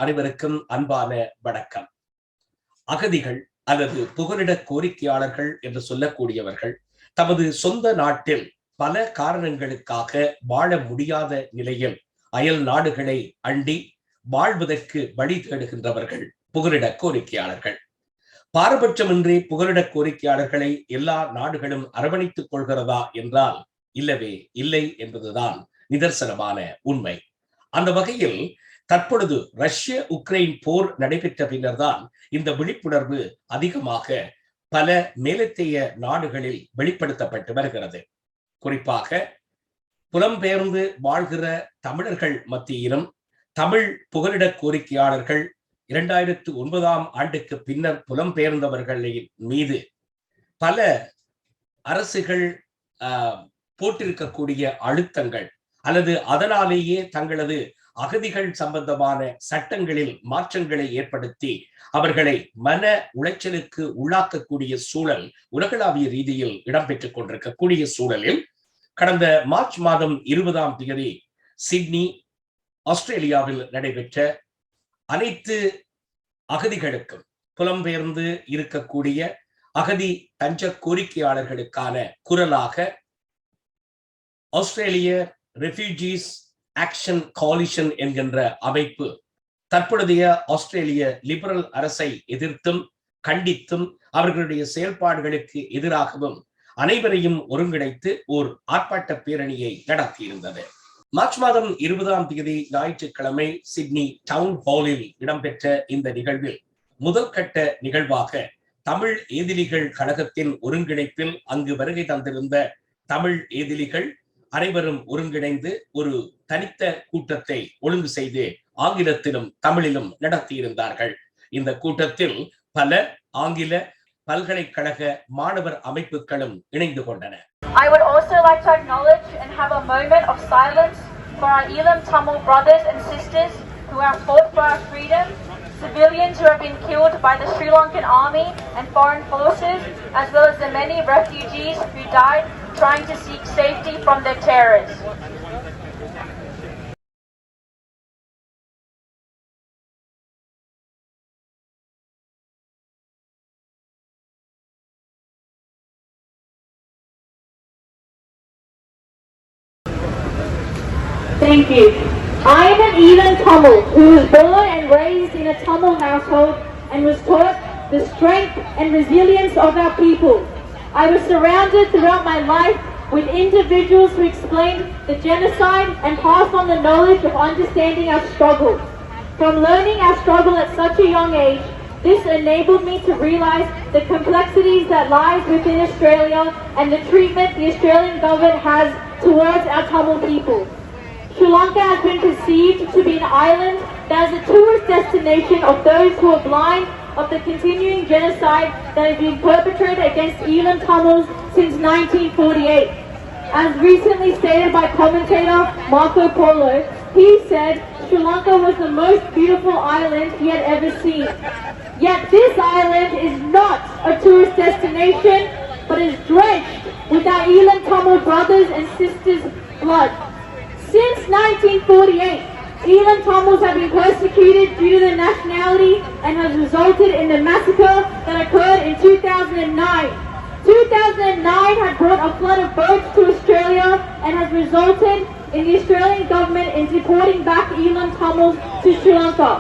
அனைவருக்கும் அன்பான வணக்கம். அகதிகள் அல்லது புகலிட கோரிக்கையாளர்கள் என்று சொல்லக்கூடியவர்கள் தமது சொந்த நாட்டில் பல காரணங்களுக்காக வாழ முடியாத நிலையில் அயல் நாடுகளை அண்டி வாழ்வதற்கு வழி தேடுகின்றவர்கள் புகலிட கோரிக்கையாளர்கள். பாரபட்சமின்றி புகலிட கோரிக்கையாளர்களை எல்லா நாடுகளும் அரவணைத்துக் கொள்கிறதா என்றால் இல்லவே இல்லை என்பதுதான் நிதர்சனமான உண்மை. அந்த வகையில் தற்பொழுது ரஷ்ய உக்ரைன் போர் நடைபெற்ற பின்னர்தான் இந்த விழிப்புணர்வு அதிகமாக பல மேலத்தைய நாடுகளில் வெளிப்படுத்தப்பட்டு வருகிறது. குறிப்பாக புலம்பெயர்ந்து வாழ்கிற தமிழர்கள் மத்தியிலும் தமிழ் புகலிட கோரிக்கையாளர்கள் 2009ஆம் ஆண்டுக்கு பின்னர் புலம்பெயர்ந்தவர்களின் மீது பல அரசுகள் போட்டிருக்கக்கூடிய அழுத்தங்கள் அல்லது அதனாலேயே தங்களது அகதிகள் சம்பந்தமான சட்டங்களில் மாற்றங்களை ஏற்படுத்தி அவர்களை மன உளைச்சலுக்கு உள்ளாக்கக்கூடிய சூழல் உலகளாவிய ரீதியில் இடம்பெற்றுக் கொண்டிருக்கக்கூடிய சூழலில் கடந்த மார்ச் மாதம் 20ஆம் தேதி சிட்னி ஆஸ்திரேலியாவில் நடைபெற்ற அனைத்து அகதிகளுக்கும் புலம்பெயர்ந்து இருக்கக்கூடிய அகதி தஞ்ச கோரிக்கையாளர்களுக்கான குரலாக ஆஸ்திரேலிய ரெஃப்யூஜீஸ் ஆக்ஷன் கோலிஷன் என்கின்ற அமைப்பு தற்பொழுதைய ஆஸ்திரேலிய லிபரல் அரசை எதிர்த்தும் கண்டித்தும் அவர்களுடைய செயல்பாடுகளுக்கு எதிராகவும் அனைவரையும் ஒருங்கிணைத்து ஓர் ஆர்ப்பாட்ட பேரணியை நடத்தியிருந்தது. மார்ச் மாதம் 20ஆம் தேதி ஞாயிற்றுக்கிழமை சிட்னி டவுன் ஹாலில் இடம்பெற்ற இந்த நிகழ்வில் முதல் கட்ட நிகழ்வாக தமிழ் ஏதிலிகள் கழகத்தின் ஒருங்கிணைப்பில் அங்கு வருகை தந்திருந்த தமிழ் ஏதிலிகள் அனைவரும் ஒருங்கிணைந்து ஒரு தனித்த கூட்டத்தை ஒழுங்கு செய்து ஆங்கிலத்திலும் தமிழிலும் நடத்தியிருந்தார்கள். இந்த கூட்டத்தில் பல ஆங்கில பல்கலைக்கழக மாணவர் அமைப்புகளும் இணைந்து கொண்டன. I would also like to acknowledge and have a moment of silence for our Elam Tamil brothers and sisters who have fought for our freedom, civilians who have been killed by the Sri Lankan army and foreign forces, as well as the many refugees who died trying to seek safety from their terrors. Thank you. I am an Elam Tamil who was born and raised in a Tamil household and was taught the strength and resilience of our people. I was surrounded throughout my life with individuals who explained the genocide and passed on the knowledge of understanding our struggle. From learning our struggle at such a young age, this enabled me to realize the complexities that lies within Australia and the treatment the Australian government has towards our Tamil people. Sri Lanka has been perceived to be an island that is a tourist destination of those who are blind of the continuing genocide that has been perpetrated against Elam Tamils since 1948. As recently stated by commentator Marco Polo, he said Sri Lanka was the most beautiful island he had ever seen. Yet this island is not a tourist destination, but is drenched with our Elam Tamil brothers and sisters' blood. Since 1948, Elam Tamils have been persecuted due to their nationality and has resulted in the massacre that occurred in 2009. 2009 had brought a flood of boats to Australia and has resulted in the Australian government in deporting back Elam Tamils to Sri Lanka.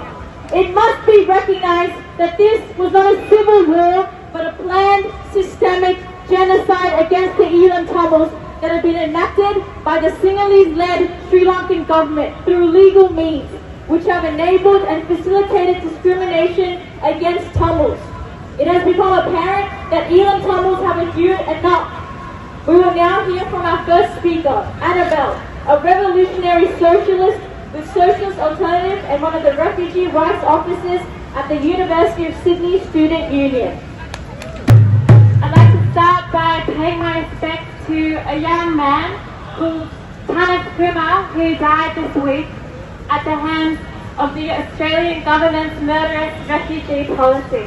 It must be recognised that this was not a civil war but a planned, systemic genocide against the Elam Tamils that have been enacted by the Sinhalese-led Sri Lankan government through legal means, which have enabled and facilitated discrimination against Tamils. It has become apparent that Elam Tamils have endured enough. We will now hear from our first speaker, Annabelle, a revolutionary socialist with Socialist Alternative and one of the refugee rights officers at the University of Sydney Student Union. I'd like to start by paying my respects to a young man called Tanit Kumar who died this week at the hands of the Australian government's murderous refugee policy.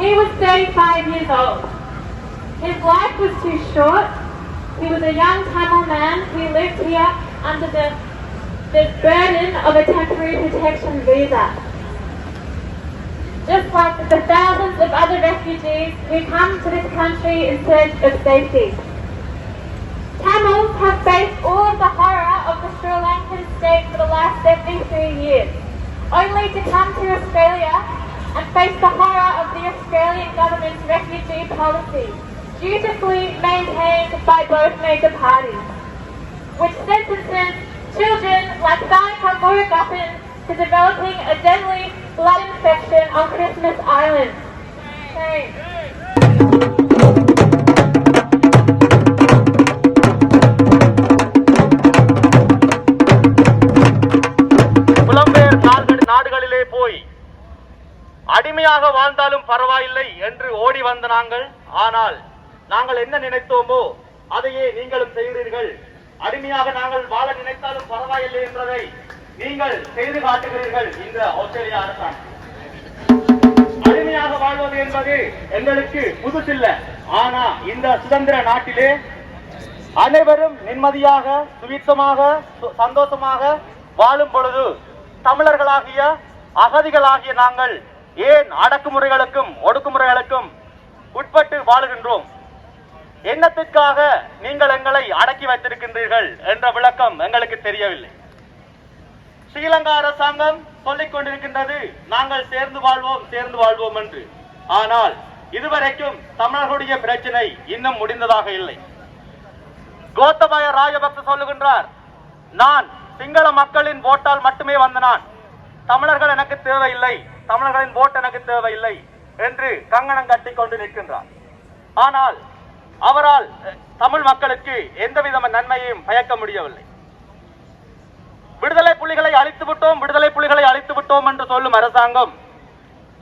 He was 35 years old. His life was too short. He was a young Tamil man who lived here under the the burden of a temporary protection visa. Just like the thousands of other refugees who come to this country in search of safety. Tamils have faced all of the horror of the Sri Lankan state for the last 73 years, only to come to Australia and face the horror of the Australian government's refugee policy, dutifully maintained by both major parties, which sentences children like Thanika Murugapan to developing a deadly blood infection on Christmas Island. Shame. புலம்பெயர் நாடுகளிலே போய் அடிமையாக வாழ்ந்தாலும் பரவாயில்லை என்று ஓடி வந்த ஆனால் நாங்கள் என்ன நினைத்தோமோ அதையே நீங்களும் செய்கிறீர்கள். அடிமையாக நாங்கள் வாழ நினைத்தாலும் பரவாயில்லை என்பதை நீங்கள் செய்து காட்டுகிறீர்கள். இந்த ஆஸ்திரேலியா அரசாங்கம் அடிமையாக வாழ்வது என்பது எங்களுக்கு புதுசில்லை. ஆனா இந்த சுதந்திர நாட்டிலே அனைவரும் நிம்மதியாக சுவிட்சமாக சந்தோஷமாக வாழும் பொழுது தமிழர்களாகிய அகதிகளாகிய நாங்கள் ஏன் அடக்குமுறைகளுக்கும் ஒடுக்குமுறைகளுக்கும் உட்பட்டு வாழுகின்றோம்? என்னத்திற்காக நீங்கள் எங்களை அடக்கி வைத்திருக்கின்றீர்கள் என்ற விளக்கம் எங்களுக்கு தெரியவில்லை. ஸ்ரீலங்கா அரசாங்கம் சொல்லிக் கொண்டிருக்கின்றது நாங்கள் சேர்ந்து வாழ்வோம் என்று. ஆனால் இதுவரைக்கும் தமிழர்களுடைய பிரச்சனை இன்னும் முடிந்ததாக இல்லை. கோத்தபாய ராஜபக்ச சொல்லுகின்றார், நான் சிங்கள மக்களின் ஓட்டால் மட்டுமே வந்த நான், தமிழர்கள் எனக்கு தேவையில்லை, தமிழர்களின் ஓட்டு எனக்கு தேவையில்லை என்று கங்கணம் கட்டி கொண்டு நிற்கின்றார். ஆனால் அவரால் தமிழ் மக்களுக்கு எந்தவித நன்மையையும் பயக்க முடியவில்லை. விடுதலை புலிகளை அழித்து விட்டோம் என்று சொல்லும் அரசாங்கம்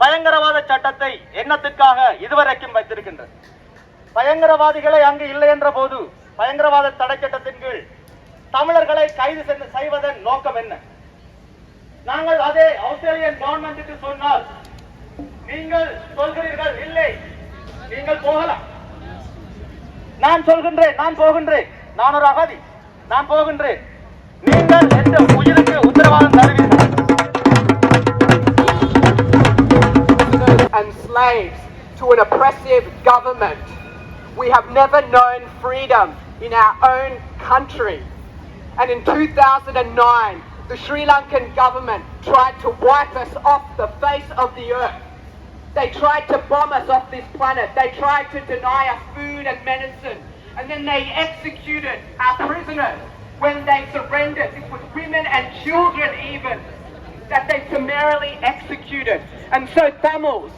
பயங்கரவாத சட்டத்தை என்னத்திற்காக இதுவரைக்கும் வைத்திருக்கின்றது? பயங்கரவாதிகளை அங்கு இல்லை என்ற போது பயங்கரவாத தடை சட்டத்தின் கீழ் தமிழர்களை கைது செய்வதன் நோக்கம் என்ன? நாங்கள் அதே ஆஸ்திரேலியன் கவர்மெண்ட்டுக்கு சொன்னால் நீங்கள் சொல்கிறீர்கள் இல்லை, நீங்கள் போகலாம். நான் போகின்றேன், நான் ஒரு அகதி, நான் போகின்றேன், நீங்கள் எந்த உயிருக்கு உத்தரவாதம் தருவீர்கள்? And slaves to an oppressive government. We have never known freedom in our own country. And in 2009, the Sri Lankan government tried to wipe us off the face of the earth. They tried to bomb us off this planet. They tried to deny us food and medicine. And then they executed our prisoners when they surrendered. This was women and children even that they summarily executed. And so Tamils,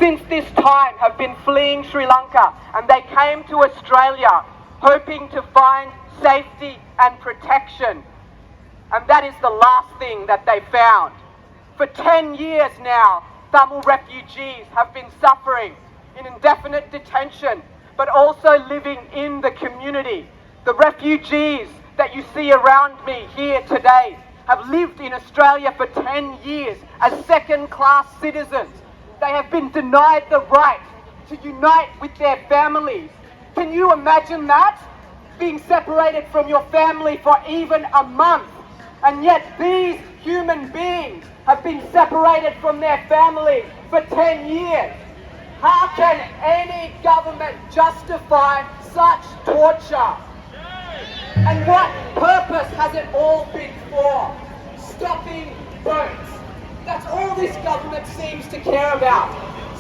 since this time, have been fleeing Sri Lanka, and they came to Australia hoping to find safety and protection. And that is the last thing that they found. For 10 years now, Tamil refugees have been suffering in indefinite detention, but also living in the community. The refugees that you see around me here today have lived in Australia for 10 years as second-class citizens. They have been denied the right to unite with their families. Can you imagine that? Being separated from your family for even a month. And yet these human beings have been separated from their family for 10 years. How can any government justify such torture? And what purpose has it all been for? Stopping boats. That's all this government seems to care about.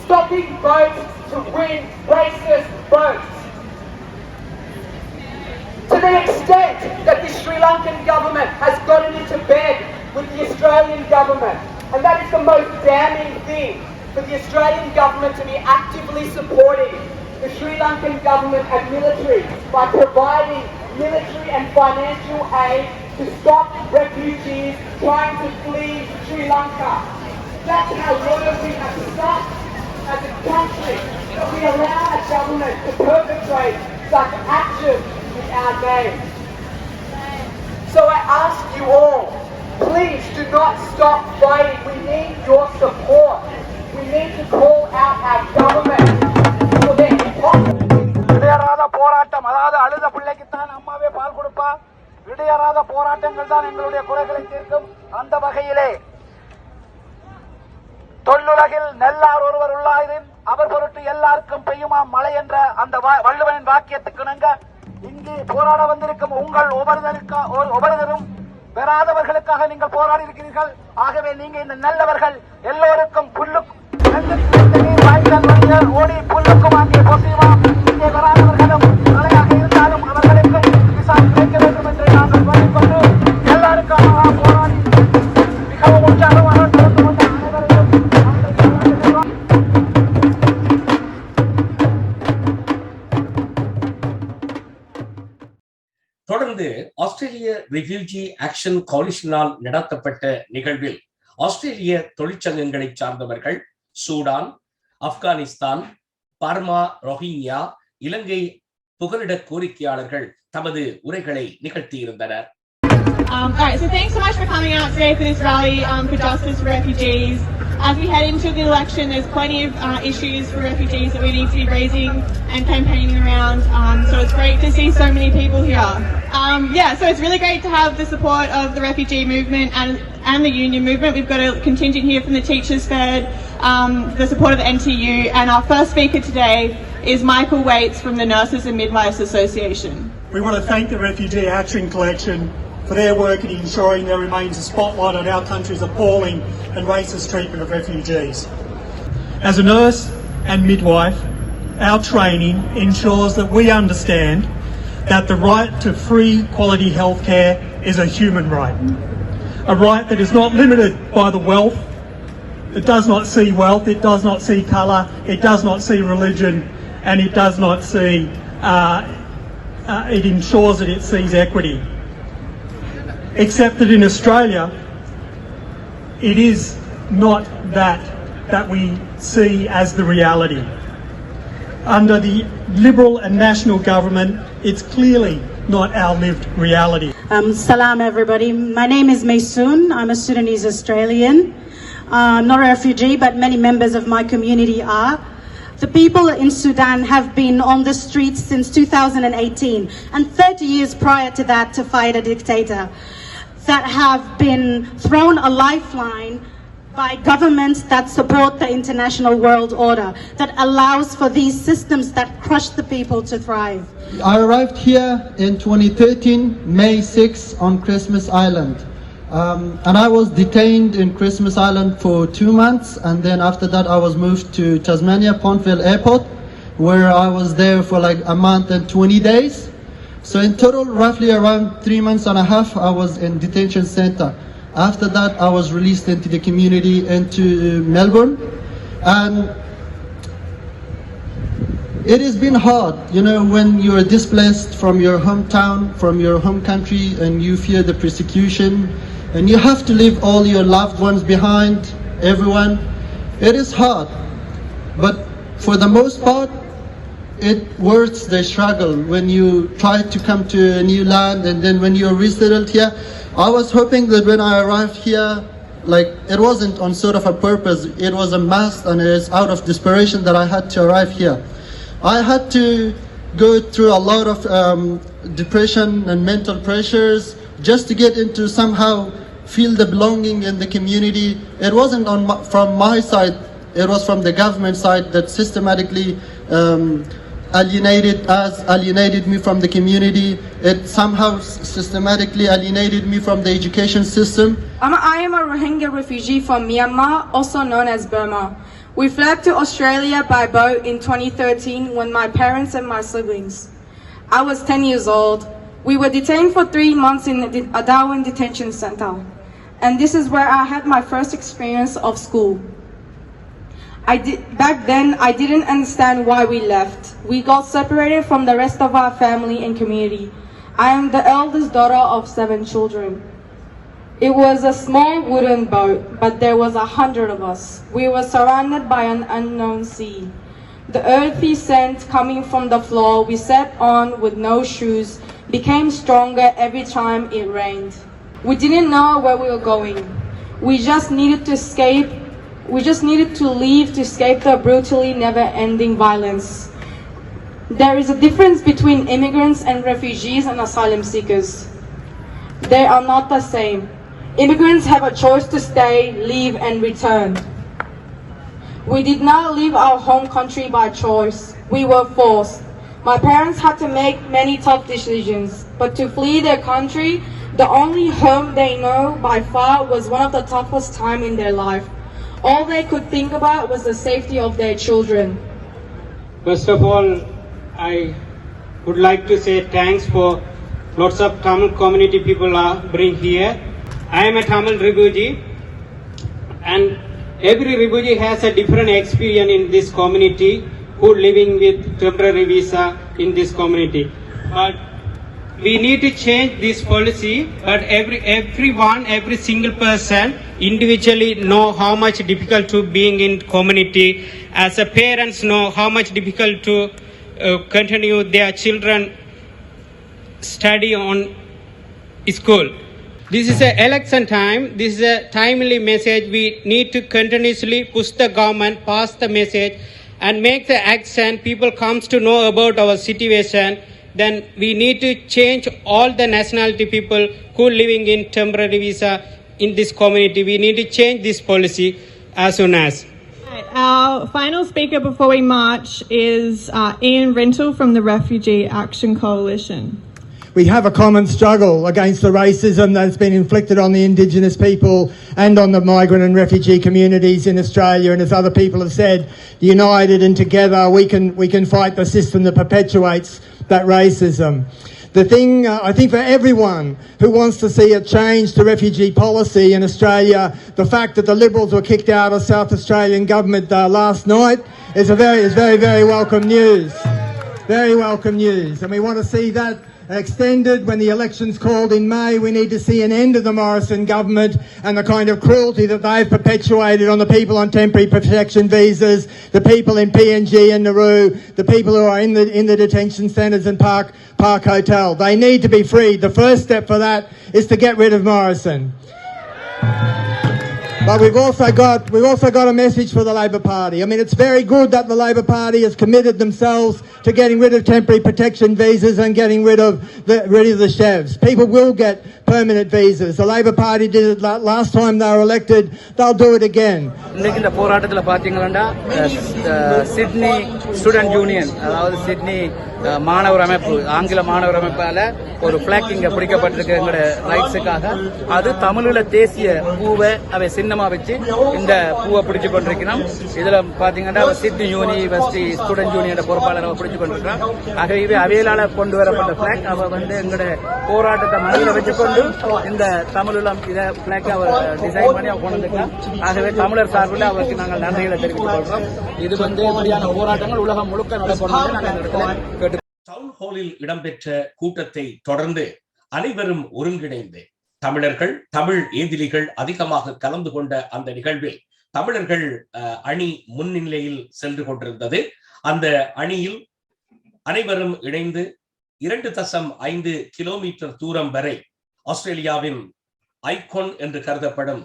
Stopping boats to win racist votes. To the extent that the Sri Lankan government has gotten into bed with the Australian government. And that is the most damning thing, for the Australian government to be actively supporting the Sri Lankan government and military by providing military and financial aid to stop refugees trying to flee Sri Lanka. That's how loyal we have stopped as a country, that we allow a government to perpetrate such actions in our name. So I ask you all, please do not stop fighting. We need your support. We need to call out our government for their hypocrisy. போராட்டம், அதாவது அழுத பிள்ளைக்குத்தான் அம்மாவே பால் கொடுப்பா, இடையறாத போராட்டங்கள் தான் எங்களுடைய குறைகளை தீர்க்கும். அந்த வகையிலே தொல்லுலகில் நெல்லார் ஒருவர் உள்ளாயிரின் அவர் பொருட்டு எல்லாருக்கும் பெய்யுமா மழை என்ற அந்த வள்ளுவனின் வாக்கியத்துக்கு இணங்க இங்கு போராட வந்திருக்கும் உங்கள் ஒவ்வொருவரும் பெறாதவர்களுக்காக நீங்கள் போராடி இருக்கிறீர்கள். ஆகவே நீங்க இந்த நல்லவர்கள் எல்லோருக்கும் ஓடி புல்லுக்கும் வாங்கிய பொசியுமா இங்கே வராதவர்களும் தலையாக இருந்தாலும் அவர்களுக்கும் கிசான் கிடைக்க வேண்டும் என்று நாங்கள் வழிகொண்டு எல்லாருக்காக போராடி மிகவும் உற்சாகமாக நடந்து கொண்ட அனைவரையும் தொடர்ந்து ஆஸ்திரேலிய ரெஃப்யூஜி ஆக்ஷன் கோலிஷனால் நடத்தப்பட்ட நிகழ்வில் ஆஸ்திரேலிய தொழிற்சங்கங்களை சார்ந்தவர்கள் சூடான், ஆப்கானிஸ்தான், பர்மா, ரோஹிங்கியா, இலங்கை புகலிட கோரிக்கையாளர்கள் தமது உரைகளை நிகழ்த்தியிருந்தனர். Alright, so thanks so much for coming out today for this rally for justice for refugees. As we head into the election, there's plenty of issues for refugees that we need to be raising and campaigning around. So it's great to see so many people here. So it's really great to have the support of the refugee movement and the union movement. We've got a contingent here from the Teachers Fed, the support of the NTU, and our first speaker today is Michael Waits from the Nurses and Midwives Association. We want to thank the Refugee Action Collection for their work in ensuring there remains a spotlight on our country's appalling and racist treatment of refugees. As a nurse and midwife, our training ensures that we understand that the right to free quality health care is a human right. A right that is not limited by the wealth. It does not see wealth, it does not see colour, it does not see religion, and it does not see, it ensures that it sees equity. Except that in Australia, it is not that we see as the reality. Under the Liberal and National government, it's clearly not our lived reality. Salam everybody. My name is Maysoon. I'm a Sudanese Australian. I'm not a refugee, but many members of my community are. The people in Sudan have been on the streets since 2018 and 30 years prior to that to fight a dictator that have been thrown a lifeline by governments that support the international world order, that allows for these systems that crush the people to thrive. I arrived here in 2013, May 6, on Christmas Island. And I was detained in Christmas Island for 2 months, and then after that I was moved to Tasmania, Pontville Airport, where I was there for like a month and 20 days. So in total, roughly around 3 months and a half, I was in detention center. After that, I was released into the community, into Melbourne. And it has been hard, you know, when you're displaced from your hometown, from your home country, and you fear the persecution, and you have to leave all your loved ones behind, everyone. It is hard. But for the most part, it worth the struggle when you try to come to a new land, and then when you're resettled here. I was hoping that when I arrived here, like, it wasn't on sort of a purpose, it was a must, and it is out of desperation that I had to arrive here. I had to go through a lot of depression and mental pressures just to get into somehow feel the belonging in the community. It wasn't from my side, it was from the government side that systematically alienated me from the community. It somehow systematically alienated me from the education system. I am a Rohingya refugee from Myanmar, also known as Burma. We fled to Australia by boat in 2013 when my parents and my siblings. I was 10 years old. We were detained for 3 months in a Darwin detention center. And this is where I had my first experience of school. Back then, I didn't understand why we left. We got separated from the rest of our family and community. I am the eldest daughter of 7 children. It was a small wooden boat, but there was 100 of us. We were surrounded by an unknown sea. The earthy scent coming from the floor we sat on with no shoes became stronger every time it rained. We didn't know where we were going. We just needed to escape. We just needed to leave to escape the brutally never-ending violence. There is a difference between immigrants and refugees and asylum seekers. They are not the same. Immigrants have a choice to stay, leave and return. We did not leave our home country by choice. We were forced. My parents had to make many tough decisions, but to flee their country, the only home they know by far, was one of the toughest time in their life. All they could think about was the safety of their children. First of all, I would like to say thanks for lots of Tamil community people are bring here. I am a Tamil refugee, and every refugee has a different experience in this community who living with temporary visa in this community. But we need to change this policy, but every single person individually know how much difficult to being in community. As a parents know how much difficult to continue their children study on school. This is an election time. This is a timely message. We need to continuously push the government, pass the message, and make the action. People comes to know about our situation. Then we need to change all the nationality people who living in temporary visa in this community. We need to change this policy as soon as. Our final speaker before we march is Ian Rental from the Refugee Action Coalition. We have a common struggle against the racism that's been inflicted on the Indigenous people and on the migrant and refugee communities in Australia. And as other people have said, united and together we can fight the system that perpetuates that racism. The thing, I think for everyone who wants to see a change to refugee policy in Australia, the fact that the Liberals were kicked out of South Australian government last night is very, very welcome news. Very welcome news. And we want to see that extended when the election's called in May. We need to see an end of the Morrison government and the kind of cruelty that they've perpetuated on the people on temporary protection visas, the people in PNG and Nauru, the people who are in the detention centres and Park Hotel. They need to be freed. The first step for that is to get rid of Morrison. But we've also got a message for the Labor Party. I mean, it's very good that the Labor Party has committed themselves to getting rid of temporary protection visas and getting rid of the chefs. People will get permanent visas. The Labor Party did it last time they were elected. They'll do it again. இந்த போராட்டத்துல பாத்தீங்கன்னா Sydney student union, அதாவது Sydney மாணவர் அமைப்பு, ஆங்கில மாணவர் அமைப்பால ஒரு black இங்க பிடிக்கப்பட்டிருக்கு எங்களோட ரைட்ஸுக்காக. அது தமிழ்ல தேசிய பூவை அவை சின்னமா வச்சு இந்த பூவை பிடிச்சு கொண்டிருக்கிறோம். இதுல பாத்தீங்கன்னா சிட்னி யூனிவர்சிட்டி ஸ்டூடெண்ட் யூனியன் பொறுப்பாளர் பிடிச்சு கொண்டிருக்கிறோம். ஆகவே அவையிலால கொண்டு வரப்பட்ட பிளாக் அவ எங்களோட போராட்டத்தை மனதில் வச்சுக்கொண்டு இந்த தமிழீழம் இதை பிளாக் அவர் டிசைன் பண்ணி அவ கொண்டு வந்திருக்கலாம். ஆகவே தமிழர் சார்பில் அவருக்கு நாங்கள் நன்றிகளை தெரிவித்துக் கொள்கிறோம். இது இப்படியான போராட்டங்கள் உலகம் முழுக்க நடக்கணும் நாங்கள் டவுன் ஹாலில் இடம்பெற்ற கூட்டத்தை தொடர்ந்து அனைவரும் ஒருங்கிணைந்து தமிழர்கள், தமிழ் ஏதிலிகள் அதிகமாக கலந்து கொண்ட அந்த நிகழ்வில் தமிழர்கள் அணி முன்னிலையில் சென்று கொண்டிருந்தது. அந்த அணியில் அனைவரும் இணைந்து 2.5 கிலோமீட்டர் தூரம் வரை ஆஸ்திரேலியாவின் ஐகான் என்று கருதப்படும்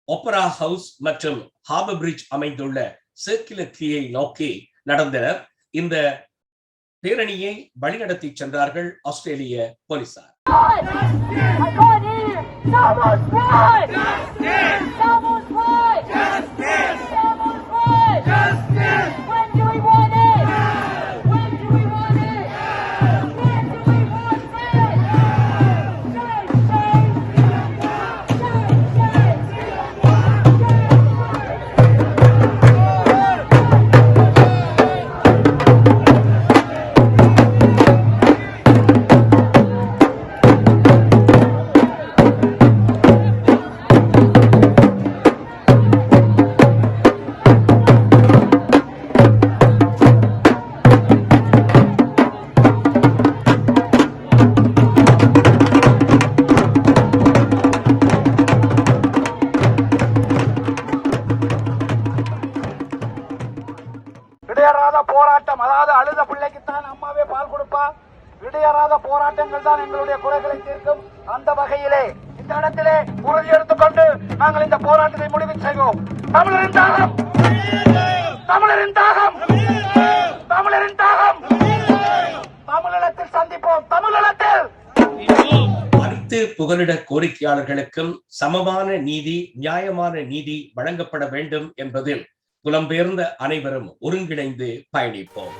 ஒப்பரா ஹவுஸ் மற்றும் ஹார்பர் பிரிட்ஜ் அமைந்துள்ள சர்க்குலர் கீயை நோக்கி நடந்தனர். இந்த பேரணியை வழிநடத்தி சென்றார்கள் ஆஸ்திரேலிய போலீசார். இடையறாத போராட்டம், அதாவது அழுத பிள்ளைக்குத்தான் அம்மாவே பால் கொடுப்பா. இடையறாத போராட்டங்கள் தான் எங்களுடைய குறைகளை தீர்க்கும். அந்த வகையிலே இந்த இடத்திலே உறுதி எடுத்துக்கொண்டு நாங்கள் இந்த போராட்டத்தை முடிவு செய்வோம். தமிழரின் தாகம், தமிழரின் தாகம், தமிழரின் தாகம். தமிழீழத்தில் சந்திப்போம். தமிழீழத்தில் அனைத்து புகலிட கோரிக்கையாளர்களுக்கும் சமமான நீதி, நியாயமான நீதி வழங்கப்பட வேண்டும் என்பதில் புலம்பெயர்ந்த அனைவரும் ஒருங்கிணைந்து பயணிப்போம்.